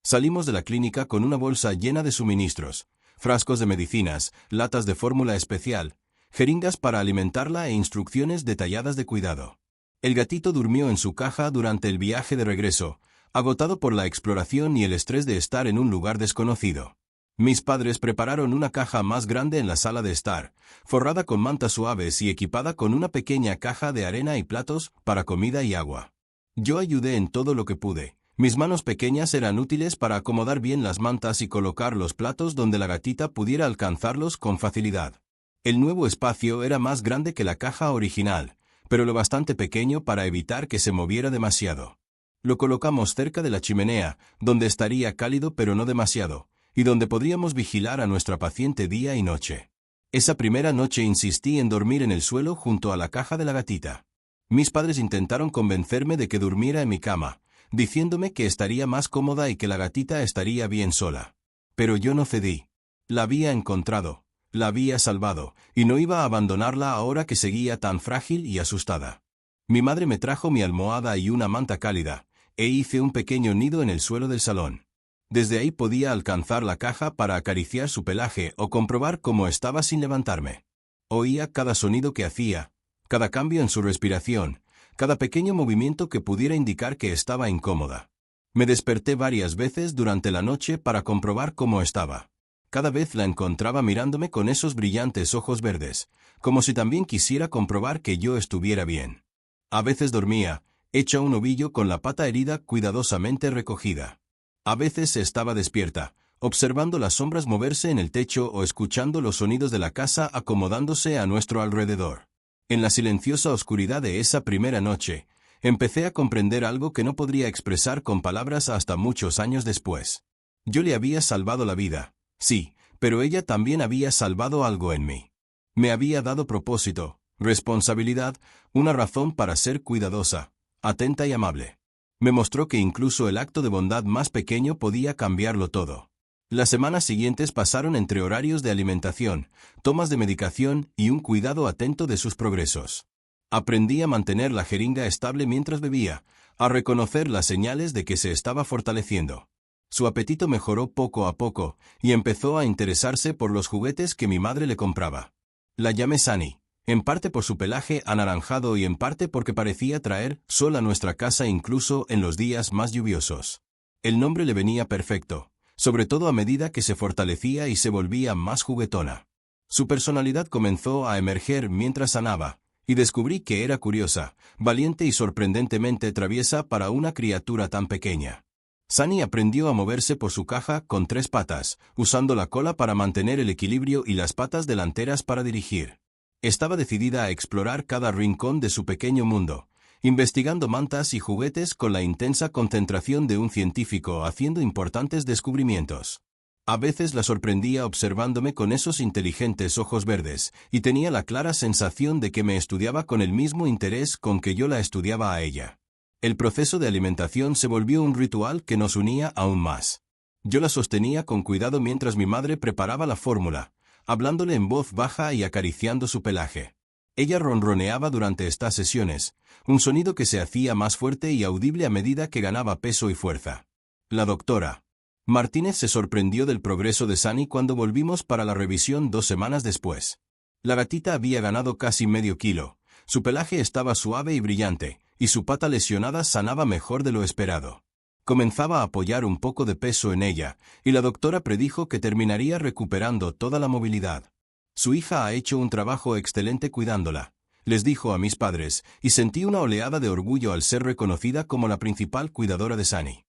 [SPEAKER 1] Salimos de la clínica con una bolsa llena de suministros, frascos de medicinas, latas de fórmula especial, jeringas para alimentarla e instrucciones detalladas de cuidado. El gatito durmió en su caja durante el viaje de regreso, agotado por la exploración y el estrés de estar en un lugar desconocido. Mis padres prepararon una caja más grande en la sala de estar, forrada con mantas suaves y equipada con una pequeña caja de arena y platos para comida y agua. Yo ayudé en todo lo que pude. Mis manos pequeñas eran útiles para acomodar bien las mantas y colocar los platos donde la gatita pudiera alcanzarlos con facilidad. El nuevo espacio era más grande que la caja original, pero lo bastante pequeño para evitar que se moviera demasiado. Lo colocamos cerca de la chimenea, donde estaría cálido pero no demasiado, y donde podríamos vigilar a nuestra paciente día y noche. Esa primera noche insistí en dormir en el suelo junto a la caja de la gatita. Mis padres intentaron convencerme de que durmiera en mi cama, diciéndome que estaría más cómoda y que la gatita estaría bien sola. Pero yo no cedí. La había encontrado, la había salvado, y no iba a abandonarla ahora que seguía tan frágil y asustada. Mi madre me trajo mi almohada y una manta cálida, e hice un pequeño nido en el suelo del salón. Desde ahí podía alcanzar la caja para acariciar su pelaje o comprobar cómo estaba sin levantarme. Oía cada sonido que hacía, cada cambio en su respiración, cada pequeño movimiento que pudiera indicar que estaba incómoda. Me desperté varias veces durante la noche para comprobar cómo estaba. Cada vez la encontraba mirándome con esos brillantes ojos verdes, como si también quisiera comprobar que yo estuviera bien. A veces dormía, hecha un ovillo con la pata herida cuidadosamente recogida. A veces estaba despierta, observando las sombras moverse en el techo o escuchando los sonidos de la casa acomodándose a nuestro alrededor. En la silenciosa oscuridad de esa primera noche, empecé a comprender algo que no podría expresar con palabras hasta muchos años después. Yo le había salvado la vida, sí, pero ella también había salvado algo en mí. Me había dado propósito, responsabilidad, una razón para ser cuidadosa, atenta y amable. Me mostró que incluso el acto de bondad más pequeño podía cambiarlo todo. Las semanas siguientes pasaron entre horarios de alimentación, tomas de medicación y un cuidado atento de sus progresos. Aprendí a mantener la jeringa estable mientras bebía, a reconocer las señales de que se estaba fortaleciendo. Su apetito mejoró poco a poco y empezó a interesarse por los juguetes que mi madre le compraba. La llamé Sunny, en parte por su pelaje anaranjado y en parte porque parecía traer sol a nuestra casa incluso en los días más lluviosos. El nombre le venía perfecto, sobre todo a medida que se fortalecía y se volvía más juguetona. Su personalidad comenzó a emerger mientras sanaba, y descubrí que era curiosa, valiente y sorprendentemente traviesa para una criatura tan pequeña. Sunny aprendió a moverse por su caja con 3 patas, usando la cola para mantener el equilibrio y las patas delanteras para dirigir. Estaba decidida a explorar cada rincón de su pequeño mundo, investigando mantas y juguetes con la intensa concentración de un científico haciendo importantes descubrimientos. A veces la sorprendía observándome con esos inteligentes ojos verdes, y tenía la clara sensación de que me estudiaba con el mismo interés con que yo la estudiaba a ella. El proceso de alimentación se volvió un ritual que nos unía aún más. Yo la sostenía con cuidado mientras mi madre preparaba la fórmula, hablándole en voz baja y acariciando su pelaje. Ella ronroneaba durante estas sesiones, un sonido que se hacía más fuerte y audible a medida que ganaba peso y fuerza. La doctora Martínez se sorprendió del progreso de Sunny cuando volvimos para la revisión 2 semanas después. La gatita había ganado casi medio kilo, su pelaje estaba suave y brillante, y su pata lesionada sanaba mejor de lo esperado. Comenzaba a apoyar un poco de peso en ella, y la doctora predijo que terminaría recuperando toda la movilidad. Su hija ha hecho un trabajo excelente cuidándola, les dijo a mis padres, y sentí una oleada de orgullo al ser reconocida como la principal cuidadora de Sunny.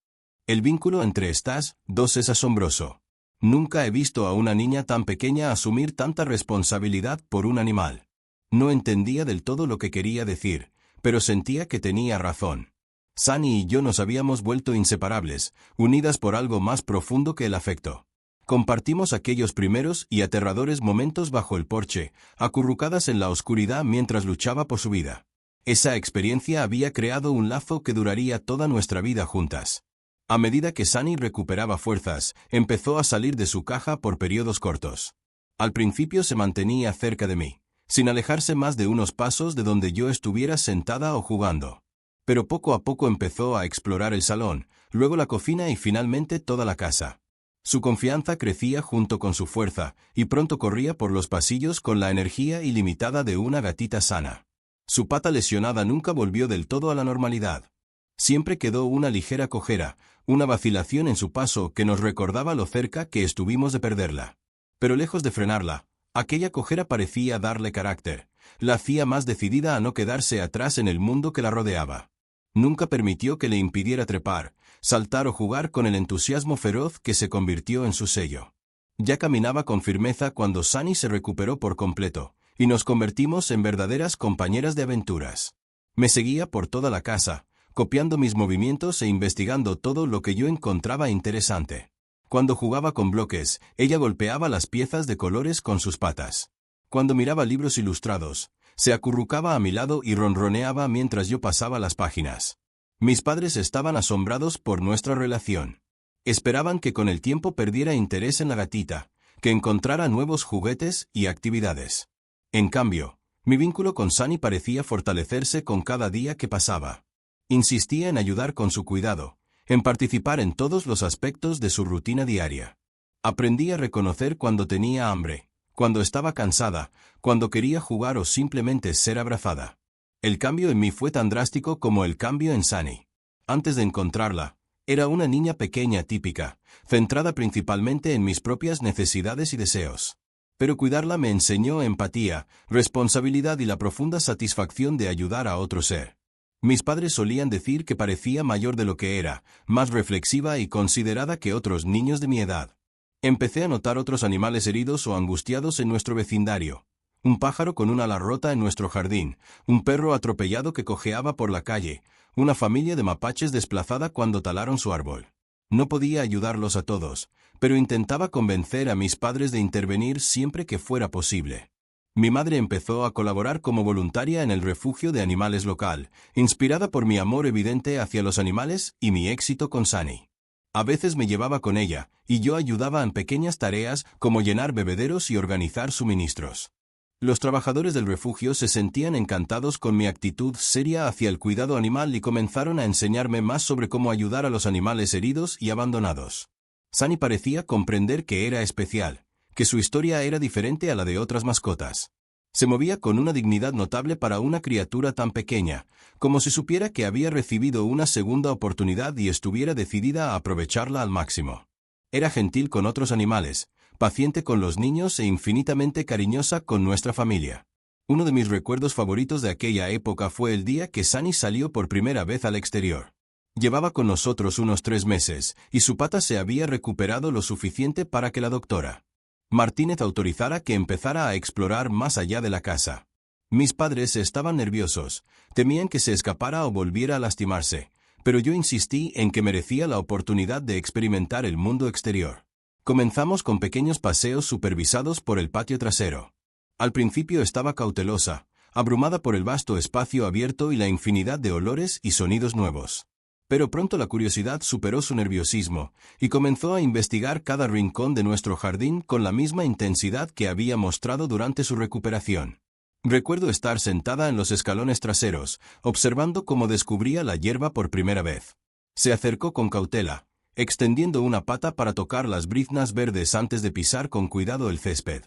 [SPEAKER 1] El vínculo entre estas dos es asombroso. Nunca he visto a una niña tan pequeña asumir tanta responsabilidad por un animal. No entendía del todo lo que quería decir, pero sentía que tenía razón. Sunny y yo nos habíamos vuelto inseparables, unidas por algo más profundo que el afecto. Compartimos aquellos primeros y aterradores momentos bajo el porche, acurrucadas en la oscuridad mientras luchaba por su vida. Esa experiencia había creado un lazo que duraría toda nuestra vida juntas. A medida que Sunny recuperaba fuerzas, empezó a salir de su caja por periodos cortos. Al principio se mantenía cerca de mí, sin alejarse más de unos pasos de donde yo estuviera sentada o jugando. Pero poco a poco empezó a explorar el salón, luego la cocina y finalmente toda la casa. Su confianza crecía junto con su fuerza, y pronto corría por los pasillos con la energía ilimitada de una gatita sana. Su pata lesionada nunca volvió del todo a la normalidad. Siempre quedó una ligera cojera, una vacilación en su paso que nos recordaba lo cerca que estuvimos de perderla. Pero lejos de frenarla, aquella cojera parecía darle carácter, la hacía más decidida a no quedarse atrás en el mundo que la rodeaba. Nunca permitió que le impidiera trepar, saltar o jugar con el entusiasmo feroz que se convirtió en su sello. Ya caminaba con firmeza cuando Sunny se recuperó por completo, y nos convertimos en verdaderas compañeras de aventuras. Me seguía por toda la casa, copiando mis movimientos e investigando todo lo que yo encontraba interesante. Cuando jugaba con bloques, ella golpeaba las piezas de colores con sus patas. Cuando miraba libros ilustrados, se acurrucaba a mi lado y ronroneaba mientras yo pasaba las páginas. Mis padres estaban asombrados por nuestra relación. Esperaban que con el tiempo perdiera interés en la gatita, que encontrara nuevos juguetes y actividades. En cambio, mi vínculo con Sunny parecía fortalecerse con cada día que pasaba. Insistía en ayudar con su cuidado, en participar en todos los aspectos de su rutina diaria. Aprendí a reconocer cuando tenía hambre, cuando estaba cansada, cuando quería jugar o simplemente ser abrazada. El cambio en mí fue tan drástico como el cambio en Sunny. Antes de encontrarla, era una niña pequeña típica, centrada principalmente en mis propias necesidades y deseos. Pero cuidarla me enseñó empatía, responsabilidad y la profunda satisfacción de ayudar a otro ser. Mis padres solían decir que parecía mayor de lo que era, más reflexiva y considerada que otros niños de mi edad. Empecé a notar otros animales heridos o angustiados en nuestro vecindario. Un pájaro con un ala rota en nuestro jardín, un perro atropellado que cojeaba por la calle, una familia de mapaches desplazada cuando talaron su árbol. No podía ayudarlos a todos, pero intentaba convencer a mis padres de intervenir siempre que fuera posible. Mi madre empezó a colaborar como voluntaria en el refugio de animales local, inspirada por mi amor evidente hacia los animales y mi éxito con Sunny. A veces me llevaba con ella, y yo ayudaba en pequeñas tareas como llenar bebederos y organizar suministros. Los trabajadores del refugio se sentían encantados con mi actitud seria hacia el cuidado animal y comenzaron a enseñarme más sobre cómo ayudar a los animales heridos y abandonados. Sunny parecía comprender que era especial, que su historia era diferente a la de otras mascotas. Se movía con una dignidad notable para una criatura tan pequeña, como si supiera que había recibido una segunda oportunidad y estuviera decidida a aprovecharla al máximo. Era gentil con otros animales, paciente con los niños e infinitamente cariñosa con nuestra familia. Uno de mis recuerdos favoritos de aquella época fue el día que Sunny salió por primera vez al exterior. Llevaba con nosotros unos 3 meses, y su pata se había recuperado lo suficiente para que la doctora Martínez autorizara que empezara a explorar más allá de la casa. Mis padres estaban nerviosos, temían que se escapara o volviera a lastimarse, pero yo insistí en que merecía la oportunidad de experimentar el mundo exterior. Comenzamos con pequeños paseos supervisados por el patio trasero. Al principio estaba cautelosa, abrumada por el vasto espacio abierto y la infinidad de olores y sonidos nuevos. Pero pronto la curiosidad superó su nerviosismo, y comenzó a investigar cada rincón de nuestro jardín con la misma intensidad que había mostrado durante su recuperación. Recuerdo estar sentada en los escalones traseros, observando cómo descubría la hierba por primera vez. Se acercó con cautela, extendiendo una pata para tocar las briznas verdes antes de pisar con cuidado el césped.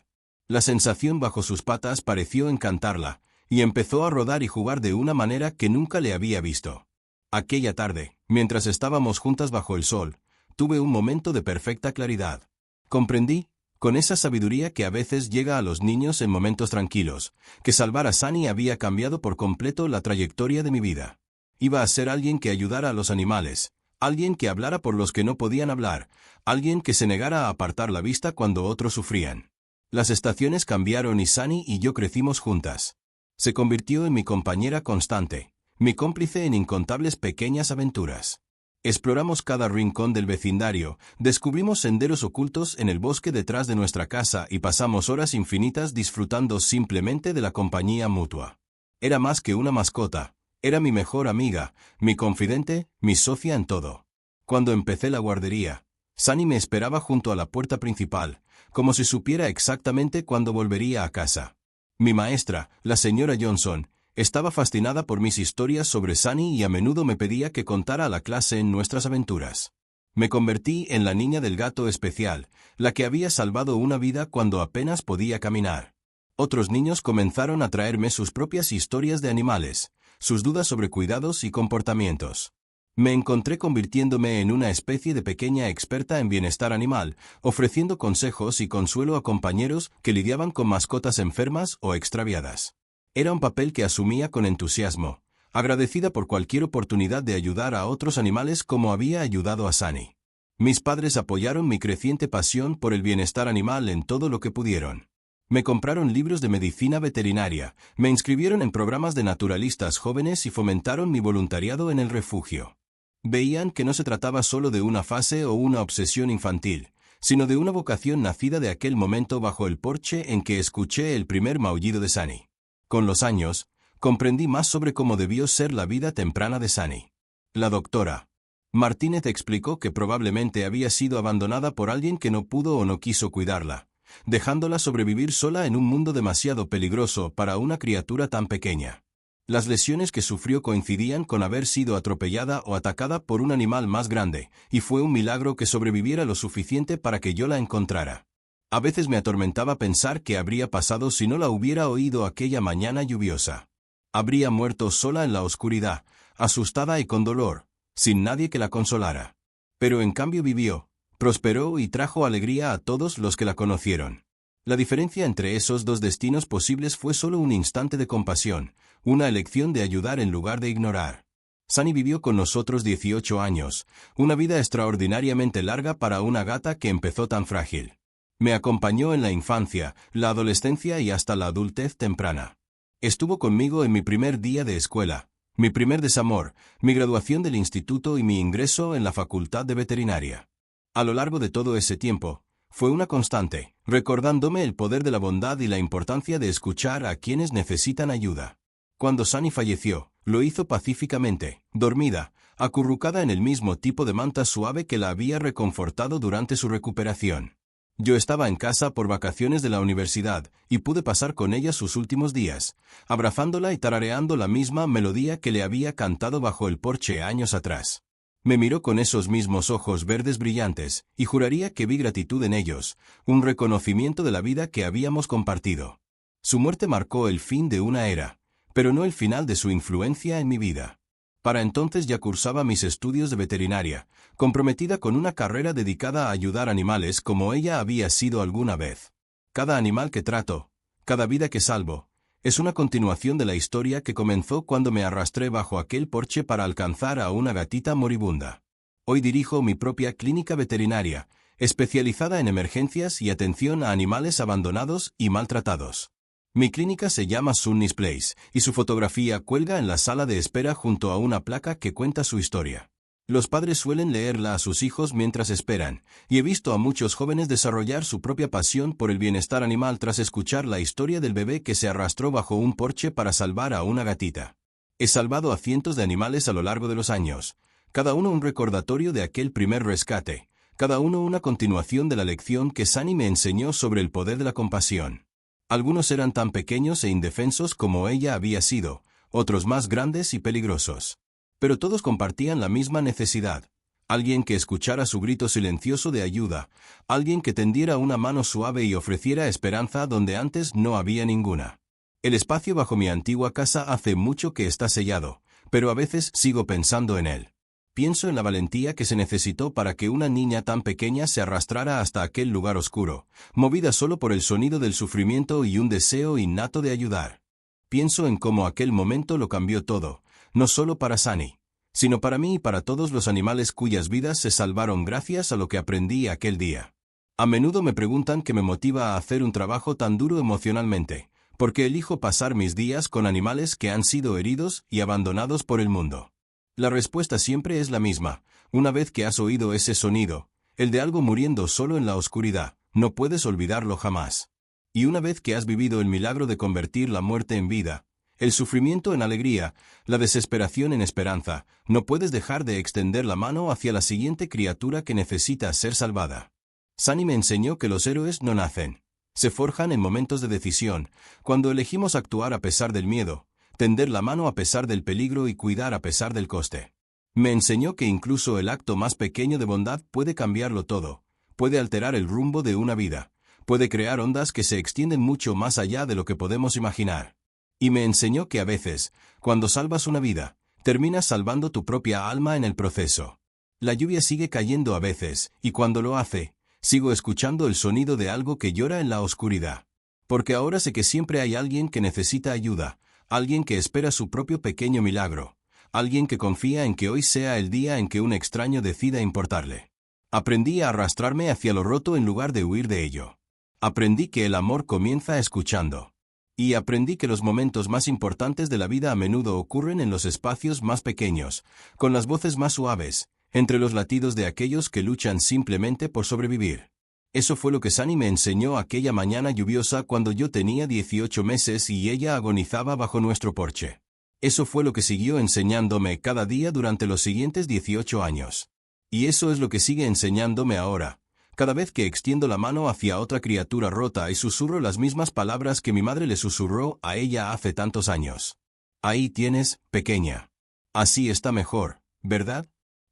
[SPEAKER 1] La sensación bajo sus patas pareció encantarla, y empezó a rodar y jugar de una manera que nunca le había visto. Aquella tarde, mientras estábamos juntas bajo el sol, tuve un momento de perfecta claridad. Comprendí, con esa sabiduría que a veces llega a los niños en momentos tranquilos, que salvar a Sunny había cambiado por completo la trayectoria de mi vida. Iba a ser alguien que ayudara a los animales, alguien que hablara por los que no podían hablar, alguien que se negara a apartar la vista cuando otros sufrían. Las estaciones cambiaron y Sunny y yo crecimos juntas. Se convirtió en mi compañera constante, mi cómplice en incontables pequeñas aventuras. Exploramos cada rincón del vecindario, descubrimos senderos ocultos en el bosque detrás de nuestra casa y pasamos horas infinitas disfrutando simplemente de la compañía mutua. Era más que una mascota, era mi mejor amiga, mi confidente, mi socia en todo. Cuando empecé la guardería, Sunny me esperaba junto a la puerta principal, como si supiera exactamente cuándo volvería a casa. Mi maestra, la señora Johnson, Estaba fascinada por mis historias sobre Sunny y a menudo me pedía que contara a la clase en nuestras aventuras. Me convertí en la niña del gato especial, la que había salvado una vida cuando apenas podía caminar. Otros niños comenzaron a traerme sus propias historias de animales, sus dudas sobre cuidados y comportamientos. Me encontré convirtiéndome en una especie de pequeña experta en bienestar animal, ofreciendo consejos y consuelo a compañeros que lidiaban con mascotas enfermas o extraviadas. Era un papel que asumía con entusiasmo, agradecida por cualquier oportunidad de ayudar a otros animales como había ayudado a Sunny. Mis padres apoyaron mi creciente pasión por el bienestar animal en todo lo que pudieron. Me compraron libros de medicina veterinaria, me inscribieron en programas de naturalistas jóvenes y fomentaron mi voluntariado en el refugio. Veían que no se trataba solo de una fase o una obsesión infantil, sino de una vocación nacida de aquel momento bajo el porche en que escuché el primer maullido de Sunny. Con los años, comprendí más sobre cómo debió ser la vida temprana de Sunny. La doctora Martínez explicó que probablemente había sido abandonada por alguien que no pudo o no quiso cuidarla, dejándola sobrevivir sola en un mundo demasiado peligroso para una criatura tan pequeña. Las lesiones que sufrió coincidían con haber sido atropellada o atacada por un animal más grande, y fue un milagro que sobreviviera lo suficiente para que yo la encontrara. A veces me atormentaba pensar qué habría pasado si no la hubiera oído aquella mañana lluviosa. Habría muerto sola en la oscuridad, asustada y con dolor, sin nadie que la consolara. Pero en cambio vivió, prosperó y trajo alegría a todos los que la conocieron. La diferencia entre esos dos destinos posibles fue solo un instante de compasión, una elección de ayudar en lugar de ignorar. Sunny vivió con nosotros 18 años, una vida extraordinariamente larga para una gata que empezó tan frágil. Me acompañó en la infancia, la adolescencia y hasta la adultez temprana. Estuvo conmigo en mi primer día de escuela, mi primer desamor, mi graduación del instituto y mi ingreso en la facultad de veterinaria. A lo largo de todo ese tiempo, fue una constante, recordándome el poder de la bondad y la importancia de escuchar a quienes necesitan ayuda. Cuando Sunny falleció, lo hizo pacíficamente, dormida, acurrucada en el mismo tipo de manta suave que la había reconfortado durante su recuperación. Yo estaba en casa por vacaciones de la universidad, y pude pasar con ella sus últimos días, abrazándola y tarareando la misma melodía que le había cantado bajo el porche años atrás. Me miró con esos mismos ojos verdes brillantes, y juraría que vi gratitud en ellos, un reconocimiento de la vida que habíamos compartido. Su muerte marcó el fin de una era, pero no el final de su influencia en mi vida. Para entonces ya cursaba mis estudios de veterinaria, comprometida con una carrera dedicada a ayudar animales como ella había sido alguna vez. Cada animal que trato, cada vida que salvo, es una continuación de la historia que comenzó cuando me arrastré bajo aquel porche para alcanzar a una gatita moribunda. Hoy dirijo mi propia clínica veterinaria, especializada en emergencias y atención a animales abandonados y maltratados. Mi clínica se llama Sunny's Place, y su fotografía cuelga en la sala de espera junto a una placa que cuenta su historia. Los padres suelen leerla a sus hijos mientras esperan, y he visto a muchos jóvenes desarrollar su propia pasión por el bienestar animal tras escuchar la historia del bebé que se arrastró bajo un porche para salvar a una gatita. He salvado a cientos de animales a lo largo de los años, cada uno un recordatorio de aquel primer rescate, cada uno una continuación de la lección que Sunny me enseñó sobre el poder de la compasión. Algunos eran tan pequeños e indefensos como ella había sido, otros más grandes y peligrosos. Pero todos compartían la misma necesidad. Alguien que escuchara su grito silencioso de ayuda, alguien que tendiera una mano suave y ofreciera esperanza donde antes no había ninguna. El espacio bajo mi antigua casa hace mucho que está sellado, pero a veces sigo pensando en él. Pienso en la valentía que se necesitó para que una niña tan pequeña se arrastrara hasta aquel lugar oscuro, movida solo por el sonido del sufrimiento y un deseo innato de ayudar. Pienso en cómo aquel momento lo cambió todo, no solo para Sunny, sino para mí y para todos los animales cuyas vidas se salvaron gracias a lo que aprendí aquel día. A menudo me preguntan qué me motiva a hacer un trabajo tan duro emocionalmente, porque elijo pasar mis días con animales que han sido heridos y abandonados por el mundo. La respuesta siempre es la misma. Una vez que has oído ese sonido, el de algo muriendo solo en la oscuridad, no puedes olvidarlo jamás. Y una vez que has vivido el milagro de convertir la muerte en vida, el sufrimiento en alegría, la desesperación en esperanza, no puedes dejar de extender la mano hacia la siguiente criatura que necesita ser salvada. Sunny me enseñó que los héroes no nacen. Se forjan en momentos de decisión, cuando elegimos actuar a pesar del miedo, tender la mano a pesar del peligro y cuidar a pesar del coste. Me enseñó que incluso el acto más pequeño de bondad puede cambiarlo todo, puede alterar el rumbo de una vida, puede crear ondas que se extienden mucho más allá de lo que podemos imaginar. Y me enseñó que a veces, cuando salvas una vida, terminas salvando tu propia alma en el proceso. La lluvia sigue cayendo a veces, y cuando lo hace, sigo escuchando el sonido de algo que llora en la oscuridad. Porque ahora sé que siempre hay alguien que necesita ayuda, alguien que espera su propio pequeño milagro, alguien que confía en que hoy sea el día en que un extraño decida importarle. Aprendí a arrastrarme hacia lo roto en lugar de huir de ello. Aprendí que el amor comienza escuchando. Y aprendí que los momentos más importantes de la vida a menudo ocurren en los espacios más pequeños, con las voces más suaves, entre los latidos de aquellos que luchan simplemente por sobrevivir. Eso fue lo que Sunny me enseñó aquella mañana lluviosa cuando yo tenía 18 meses y ella agonizaba bajo nuestro porche. Eso fue lo que siguió enseñándome cada día durante los siguientes 18 años. Y eso es lo que sigue enseñándome ahora, cada vez que extiendo la mano hacia otra criatura rota y susurro las mismas palabras que mi madre le susurró a ella hace tantos años. Ahí tienes, pequeña. Así está mejor, ¿verdad?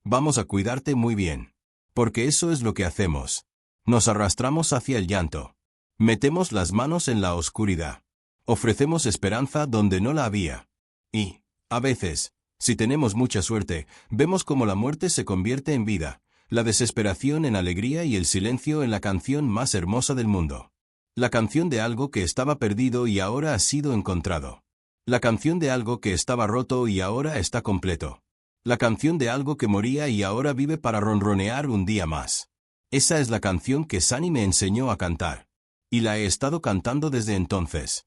[SPEAKER 1] Vamos a cuidarte muy bien. Porque eso es lo que hacemos. Nos arrastramos hacia el llanto. Metemos las manos en la oscuridad. Ofrecemos esperanza donde no la había. Y, a veces, si tenemos mucha suerte, vemos cómo la muerte se convierte en vida, la desesperación en alegría y el silencio en la canción más hermosa del mundo. La canción de algo que estaba perdido y ahora ha sido encontrado. La canción de algo que estaba roto y ahora está completo. La canción de algo que moría y ahora vive para ronronear un día más. Esa es la canción que Sunny me enseñó a cantar. Y la he estado cantando desde entonces.